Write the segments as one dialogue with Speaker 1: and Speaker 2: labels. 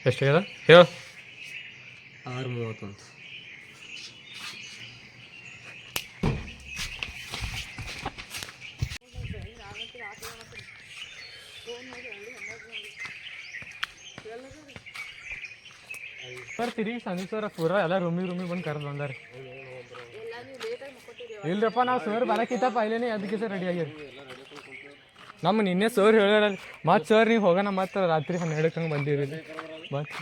Speaker 1: ಎಷ್ಟಾಗ್ಯದ ಹೇಳು.
Speaker 2: 6:31.
Speaker 1: ಸರ್ ತಿರುಗಿ ಸಂದೀಪ್ ಸರ್ ಪೂರ ಎಲ್ಲ ರೂಮಿಗೆ ಬಂದು ಕರೆದು ಬಂದಾರೆ. ಇಲ್ರಪ್ಪ ನಾವು ಸರ್ ಬರಕ್ಕಿಂತ ಪೈಲೇನೆ ಅದಕ್ಕೆ ಸರ್ ರೆಡಿ ಆಗ್ಯಾರ. ನಮ್ಮ ನಿನ್ನೆ ಸರ್ ಹೇಳ್ಯಾರ ಮತ್ತು ಸರ್ ನೀವು ಹೋಗೋಣ ಮತ್ತು ರಾತ್ರಿ 12 ಹಂಗೆ ಬಂದಿರಿ ಮತ್ತು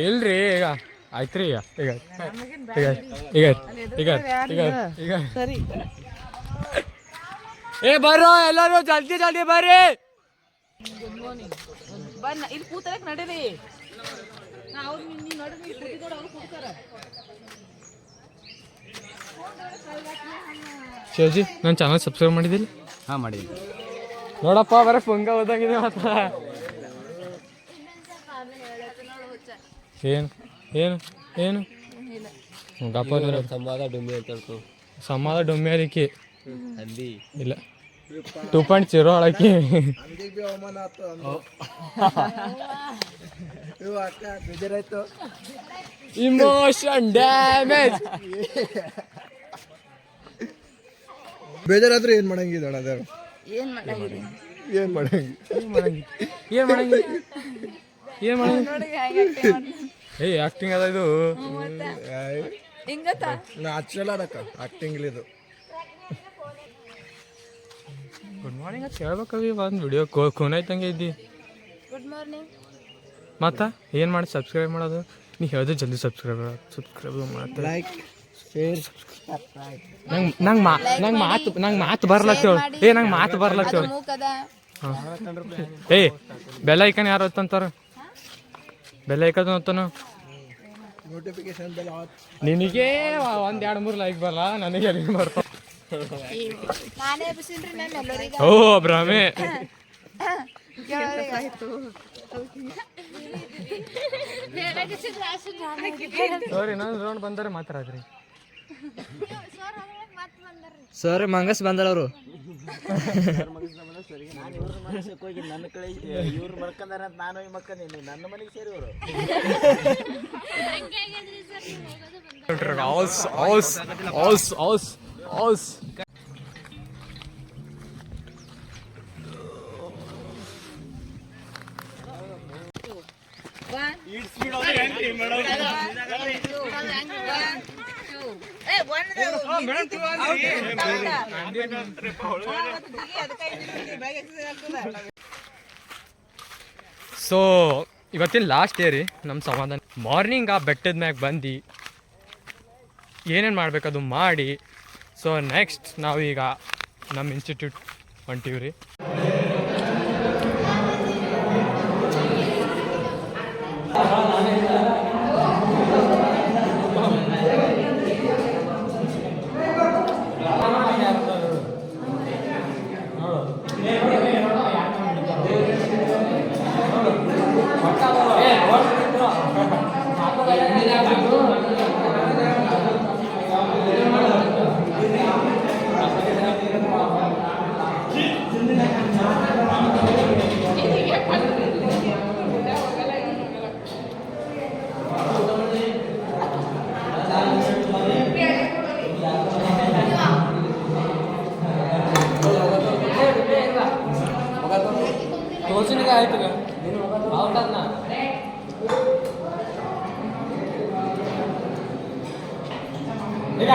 Speaker 1: ಇಲ್ರಿ ಈಗ ಆಯ್ತು ರೀ ಈಗ ಈಗ ಈಗ ಈಗ ಈಗ ಈಗ
Speaker 3: ಸರಿ
Speaker 1: ಏ ಬರ್ರೋ ಎಲ್ಲರೂ ಜಲ್ದಿ ಬರ್ರಿ.
Speaker 3: Good morning. ಬನ್ನ ಇಲ್ಲಿ ಕೂತರಕ್ಕೆ ನಡೀರಿ. ಅವ್ರು ನೀವು ನೋಡಿ ಕೂತಿದ್ದೋಡು ಅವ್ರು ಕೂಡ್ತಾರೆ.
Speaker 1: ಶಿವಜಿ ನನ್ನ ಚಾನಲ್ ಸಬ್ಸ್ಕ್ರೈಬ್ ಮಾಡಿದಿಲ್ಲ?
Speaker 2: ಹಾಂ ಮಾಡಿದ್ದೀನಿ
Speaker 1: ನೋಡಪ್ಪ ಬರೀ ಪುಂಗ ಓದಂಗಿದೆ ಮಾತ್ರ. ಏನು ಏನು ಏನು ಗಪ್ಪ
Speaker 2: ಸಂವಾದ ಡುಮ್ಮಿ ಅಂತ ಹೇಳ್ತು.
Speaker 1: ಸಮಾದ ಡೊಮ್ಮೆ ಅದಕ್ಕೆ
Speaker 2: ಅಲ್ಲಿ
Speaker 1: ಇಲ್ಲ 2.0 ಅಳಕಿ ಇಮೋಷನ್ ಡ್ಯಾಮೇಜ್.
Speaker 4: ಬೇಜಾರಾದ್ರೆ ಏನ್ ಮಾಡಂಗಿದ ಅದ
Speaker 3: ಏನು ಮಾಡಂಗಿರಿ
Speaker 4: ಏನ್ ಮಾಡಂಗಿ
Speaker 3: ನೋಡಿ ಹೆಂಗೆ
Speaker 1: ಏ ಆಕ್ಟಿಂಗ್ ಅದ ಇದು.
Speaker 3: ಹಿಂಗತ್ತ
Speaker 4: ನ್ಯಾಚುರಲ್ ಅದಕ್ಕ ಆಕ್ಟಿಂಗ್ ಇದು.
Speaker 1: ಗುಡ್ ಮಾರ್ನಿಂಗ್ ಅಂತ ಹೇಳ್ಬೇಕವಿ ಒಂದು ವಿಡಿಯೋ ಖೂನಾಯ್ತಂಗೆ ಇದ್ದಿ.
Speaker 3: Good morning.
Speaker 1: ಮತ್ತ ಏನು ಮಾಡಿ ಸಬ್ಸ್ಕ್ರೈಬ್ ಮಾಡೋದು ನೀ ಹೇಳ್ದೆ ಜಲ್ದಿ ಸಬ್ಸ್ಕ್ರೈಬ್ ಮಾಡ್ತಾರೆ.
Speaker 4: ಲೈಕ್ ಶೇರ್
Speaker 1: ನಂಗೆ ಮಾತು ಬರ್ಲತ್ತೇವ. ಏ ನಂಗೆ ಮಾತು ಬರ್ಲತ್ತೇವ. ಏ ಬೆಲ್ಲ ಐಕನ್ ಯಾರು ಹೊತ್ತಂತಾರ? ಬೆಲ್ಲ ಐಕನ್ ಹೊತ್ತನು
Speaker 4: ನೋಟಿಫಿಕೇಶನ್ ಬೆಲ್ ಆನ್.
Speaker 1: ನಿನಗೆ 1-2-3 ಲೈಕ್ ಬರಲ್ಲ, ನನಗೆ ಎಲ್ಲಿ ಬರ್ತಾವ?
Speaker 3: ನಾನೇ ಬಿಸಿನ್ರಿ ನಾನು ಎಲ್ಲರಿಗೆ
Speaker 1: ಓ ಭ್ರಮೆ. ಸರಿ ಇನ್ನೊಂದು ರೌಂಡ್ ಬಂದರೆ ಮಾತಾಡ್ರಿ.
Speaker 2: ಸರ್ ಮಂಗಸ್ ಬಂದಾರ ಅವರು.
Speaker 5: ನನ್ನ ಕಡೆ ಇವ್ರು ಮಲ್ಕೊಂಡಾರ ಅಂತ ನಾನು ಮಕ್ಕಂದೇನಿ. ನನ್ನ ಮನೆಗೆ ಸೇರಿ ಇವರು
Speaker 1: ಸೊ ಇವತ್ತಿನ ಲಾಸ್ಟ್ ಡೇ ರೀ ನಮ್ಮ ಸಮಾಧಾನ. ಮಾರ್ನಿಂಗ್ ಆ ಬೆಟ್ಟದ ಮ್ಯಾಗ ಬಂದು ಏನೇನು ಮಾಡ್ಬೇಕದು ಮಾಡಿ, ಸೊ ನೆಕ್ಸ್ಟ್ ನಾವೀಗ ನಮ್ಮ ಇನ್ಸ್ಟಿಟ್ಯೂಟ್ ಹೊಂಟೀವಿ ರೀ. ತೋರ್ಸಿನಿಗೆ ಆಯ್ತು ಔಟನ್ನ ಈಗ